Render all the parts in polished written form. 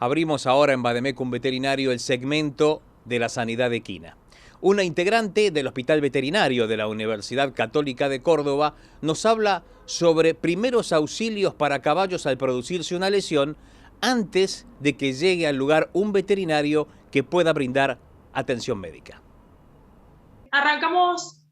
Abrimos ahora en Vademecum Veterinario el segmento de la sanidad equina. Una integrante del Hospital Veterinario de la Universidad Católica de Córdoba nos habla sobre primeros auxilios para caballos al producirse una lesión antes de que llegue al lugar un veterinario que pueda brindar atención médica. Arrancamos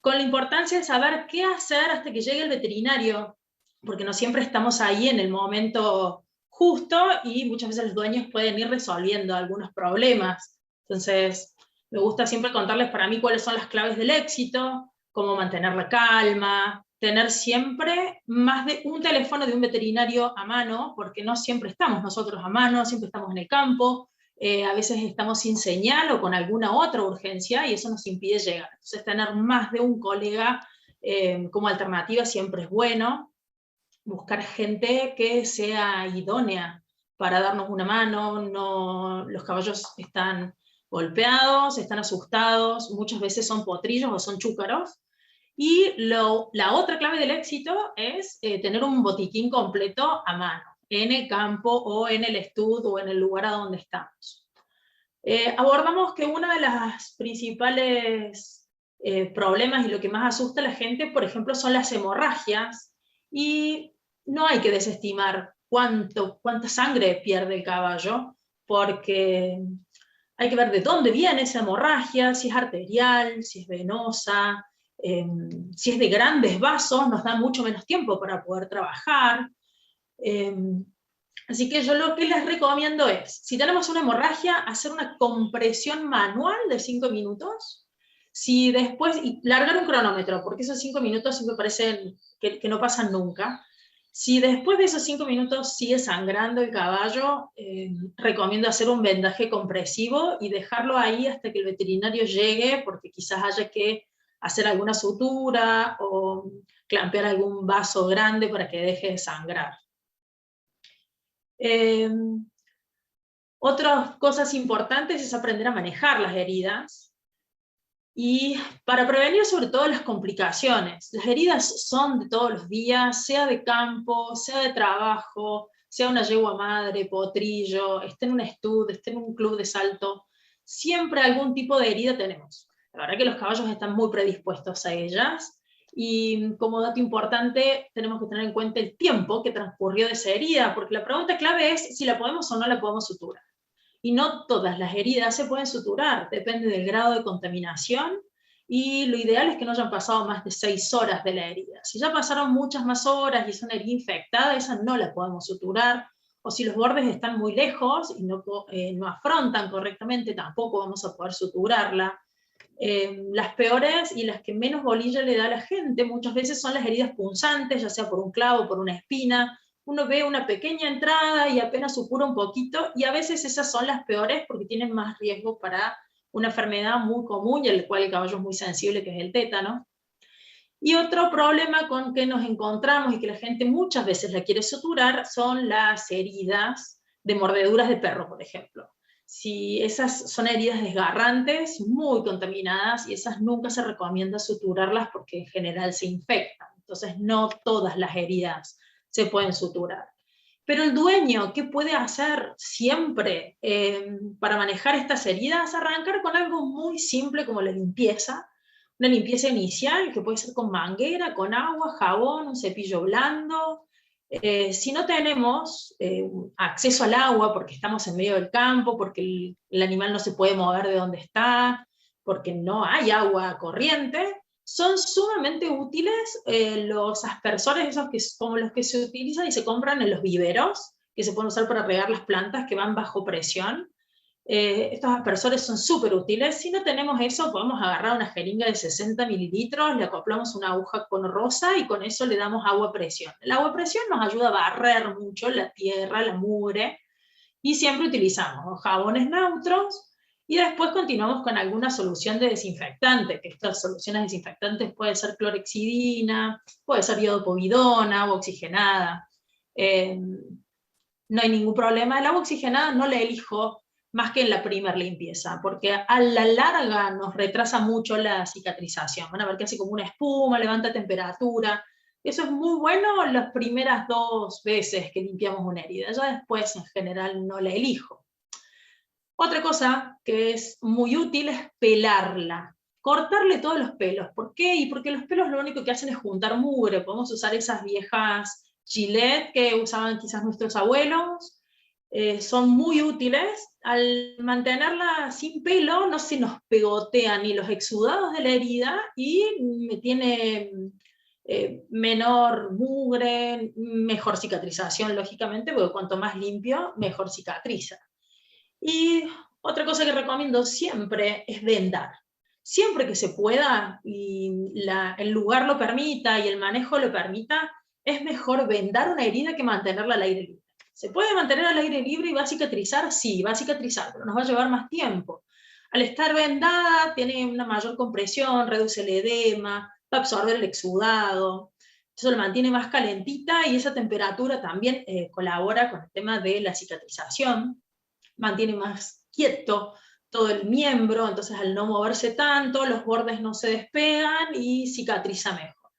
con la importancia de saber qué hacer hasta que llegue el veterinario, porque no siempre estamos ahí en el momento justo y muchas veces los dueños pueden ir resolviendo algunos problemas. Entonces, me gusta siempre contarles para mí cuáles son las claves del éxito, cómo mantener la calma, tener siempre más de un teléfono de un veterinario a mano, porque no siempre estamos nosotros a mano, siempre estamos en el campo. A veces estamos sin señal o con alguna otra urgencia y eso nos impide llegar. Entonces tener más de un colega como alternativa siempre es bueno. Buscar gente que sea idónea para darnos una mano. No, los caballos están golpeados, están asustados, muchas veces son potrillos o son chúcaros. Y la otra clave del éxito es tener un botiquín completo a mano, en el campo o en el estudio o en el lugar a donde estamos. Abordamos que uno de los principales problemas y lo que más asusta a la gente, por ejemplo, son las hemorragias, y no hay que desestimar cuánta sangre pierde el caballo, porque hay que ver de dónde viene esa hemorragia, si es arterial, si es venosa, si es de grandes vasos, nos da mucho menos tiempo para poder trabajar. Así que yo lo que les recomiendo es, si tenemos una hemorragia, hacer una compresión manual de 5 minutos, si después, y largar un cronómetro, porque esos 5 minutos siempre parecen que no pasan nunca. Si después de esos 5 minutos sigue sangrando el caballo, recomiendo hacer un vendaje compresivo y dejarlo ahí hasta que el veterinario llegue, porque quizás haya que hacer alguna sutura o clampear algún vaso grande para que deje de sangrar. Otras cosas importantes es aprender a manejar las heridas y para prevenir sobre todo las complicaciones. Las heridas son de todos los días, sea de campo, sea de trabajo, sea una yegua madre, potrillo, esté en un estudio, esté en un club de salto, siempre algún tipo de herida tenemos. La verdad que los caballos están muy predispuestos a ellas. Y como dato importante, tenemos que tener en cuenta el tiempo que transcurrió de esa herida, porque la pregunta clave es si la podemos o no la podemos suturar. Y no todas las heridas se pueden suturar, depende del grado de contaminación, y lo ideal es que no hayan pasado más de 6 horas de la herida. Si ya pasaron muchas más horas y es una herida infectada, esa no la podemos suturar, o si los bordes están muy lejos y no afrontan correctamente, tampoco vamos a poder suturarla. Las peores y las que menos bolilla le da a la gente muchas veces son las heridas punzantes, ya sea por un clavo, por una espina. Uno ve una pequeña entrada y apenas supura un poquito, y a veces esas son las peores porque tienen más riesgo para una enfermedad muy común y al cual el caballo es muy sensible, que es el tétano. Y otro problema con que nos encontramos y que la gente muchas veces la quiere suturar son las heridas de mordeduras de perro, por ejemplo. Si esas son heridas desgarrantes, muy contaminadas, y esas nunca se recomienda suturarlas porque en general se infectan. Entonces no todas las heridas se pueden suturar. Pero el dueño, ¿qué puede hacer siempre para manejar estas heridas? Arrancar con algo muy simple como la limpieza. Una limpieza inicial que puede ser con manguera, con agua, jabón, un cepillo blando. Si no tenemos acceso al agua porque estamos en medio del campo, porque el animal no se puede mover de donde está, porque no hay agua corriente, son sumamente útiles los aspersores, esos que, como los que se utilizan y se compran en los viveros, que se pueden usar para regar las plantas que van bajo presión. Estos aspersores son súper útiles. Si no tenemos eso, podemos agarrar una jeringa de 60 mililitros, le acoplamos una aguja con rosa y con eso le damos agua a presión. El agua a presión nos ayuda a barrer mucho la tierra, la mugre, y siempre utilizamos jabones neutros y después continuamos con alguna solución de desinfectante, que estas soluciones desinfectantes puede ser clorexidina, puede ser iodopovidona, agua oxigenada. No hay ningún problema. El agua oxigenada no la elijo más que en la primera limpieza, porque a la larga nos retrasa mucho la cicatrización. Van a ver que hace como una espuma, levanta temperatura. Eso es muy bueno las primeras 2 veces que limpiamos una herida, ya después en general no la elijo. Otra cosa que es muy útil es pelarla, cortarle todos los pelos. ¿Por qué? Y porque los pelos lo único que hacen es juntar mugre. Podemos usar esas viejas Gillette que usaban quizás nuestros abuelos. Son muy útiles. Al mantenerla sin pelo no se nos pegotean ni los exudados de la herida y tiene menor mugre, mejor cicatrización, lógicamente, porque cuanto más limpio, mejor cicatriza. Y otra cosa que recomiendo siempre es vendar. Siempre que se pueda y el lugar lo permita y el manejo lo permita, es mejor vendar una herida que mantenerla al aire libre. ¿Se puede mantener al aire libre y va a cicatrizar? Sí, va a cicatrizar, pero nos va a llevar más tiempo. Al estar vendada, tiene una mayor compresión, reduce el edema, va a absorber el exudado, eso lo mantiene más calentita y esa temperatura también colabora con el tema de la cicatrización, mantiene más quieto todo el miembro, entonces al no moverse tanto, los bordes no se despegan y cicatriza mejor.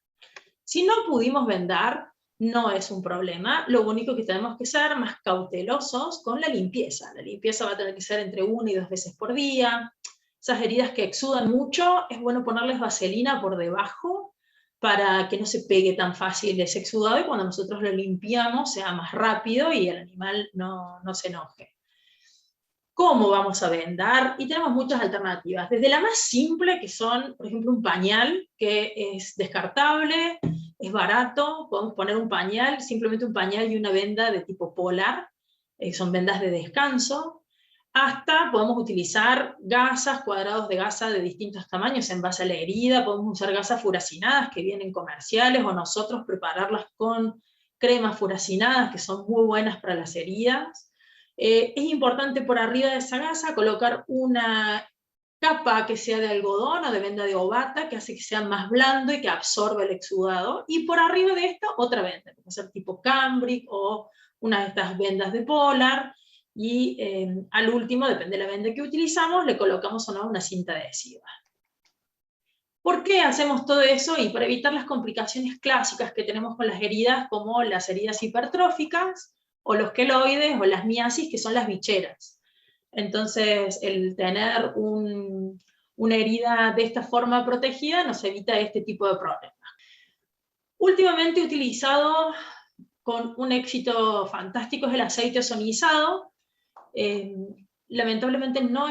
Si no pudimos vendar, no es un problema, lo único que tenemos que ser más cautelosos con la limpieza. La limpieza va a tener que ser entre 1 y 2 veces por día. Esas heridas que exudan mucho, es bueno ponerles vaselina por debajo para que no se pegue tan fácil ese exudado y cuando nosotros lo limpiamos sea más rápido y el animal no se enoje. ¿Cómo vamos a vendar? Y tenemos muchas alternativas, desde la más simple, que son, por ejemplo, un pañal, que es descartable, es barato, podemos poner un pañal, simplemente un pañal y una venda de tipo polar, son vendas de descanso, hasta podemos utilizar gasas, cuadrados de gasa de distintos tamaños en base a la herida, podemos usar gasas furacinadas que vienen comerciales, o nosotros prepararlas con cremas furacinadas, que son muy buenas para las heridas. Es importante por arriba de esa gasa colocar una capa que sea de algodón o de venda de ovata, que hace que sea más blando y que absorba el exudado, y por arriba de esto otra venda, que puede ser tipo cambric o una de estas vendas de polar, y al último, depende de la venda que utilizamos, le colocamos o no una cinta adhesiva. ¿Por qué hacemos todo eso? Y para evitar las complicaciones clásicas que tenemos con las heridas, como las heridas hipertróficas, o los queloides, o las miasis, que son las bicheras. Entonces, el tener una herida de esta forma protegida nos evita este tipo de problemas. Últimamente utilizado con un éxito fantástico es el aceite ozonizado. Lamentablemente no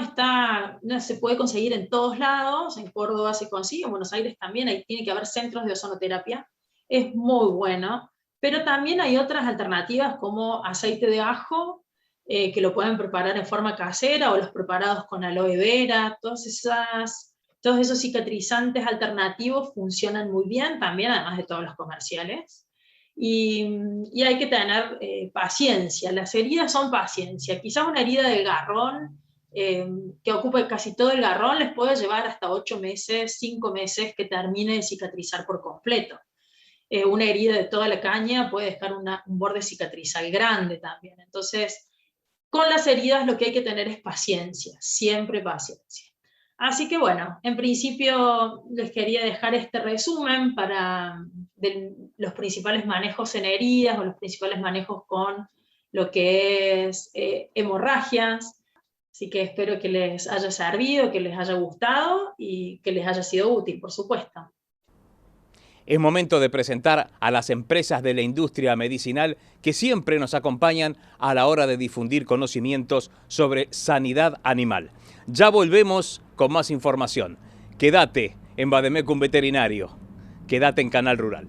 se puede conseguir en todos lados, en Córdoba se consigue, en Buenos Aires también, tiene que haber centros de ozonoterapia, es muy bueno, pero también hay otras alternativas como aceite de ajo, que lo pueden preparar en forma casera, o los preparados con aloe vera, todos esos cicatrizantes alternativos funcionan muy bien, también además de todos los comerciales. Y hay que tener paciencia, las heridas son paciencia. Quizás una herida del garrón, que ocupe casi todo el garrón, les puede llevar hasta 8 meses, 5 meses que termine de cicatrizar por completo. Una herida de toda la caña puede dejar un borde cicatrizal grande también. Entonces, con las heridas lo que hay que tener es paciencia, siempre paciencia. Así que bueno, en principio les quería dejar este resumen de los principales manejos en heridas o los principales manejos con lo que es hemorragias. Así que espero que les haya servido, que les haya gustado y que les haya sido útil, por supuesto. Es momento de presentar a las empresas de la industria medicinal que siempre nos acompañan a la hora de difundir conocimientos sobre sanidad animal. Ya volvemos con más información. Quédate en Vademecum Veterinario. Quédate en Canal Rural.